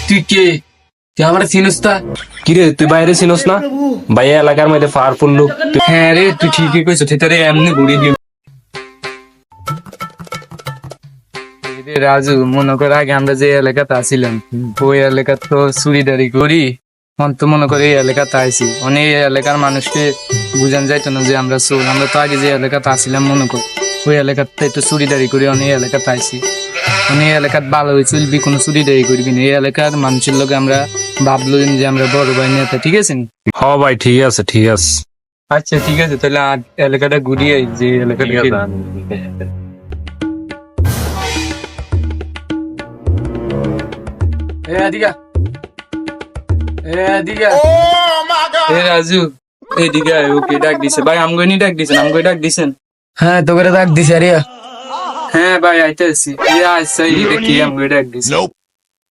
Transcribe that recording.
তুই কে? তুই আমার চিনিস তা? কিরে তুই বাইরে চিনস না? ভাইয়া এলাকার মধ্যে পাওয়ারফুল লোক। হ্যাঁ রে, তুই ঠিকই কইছ। তুই এমনি ঘুরিয়ে দিবি রে রাজু। মনে কর আগে আমরা যে এলাকাতে আছিলাম, ওই এলাকা তো চুরিদারি করি। এখন তো মনে করি এই এলাকাতে আইছি, অনেক এলাকার মানুষকে বুঝান যাইতো না যে আমরা চোর। আমরা তো আগে যে এলাকাতে আসছিলাম, মনে কর ওই এলাকাতে তো চুরিদারি করি, অনেক এলাকাতে আইছি। অনেক এলাকাত ভালো হয়ে চলবি, কোনো চুরিদারি করবি না। এই এলাকার মানুষের লোক আমরা ভাবলো যে আমরা বড় ভাই নেতা, ঠিক আছে নি? হ ভাই ঠিক আছে ঠিক আছে। আচ্ছা ঠিক আছে, তাহলে এলাকাটা ঘুরিয়ে আই, যে এলাকাটা রাজু, এদিকে আয়। ওকে ডাক দিছে ভাই, আমগনি ডাক দিছেন, আমগনি ডাক দিছেন। হ্যাঁ তোকে ডাক দিছে রে। হ্যাঁ ভাই আইতেছি। আচ্ছা এটা কি আমগনি ডাক দিছে?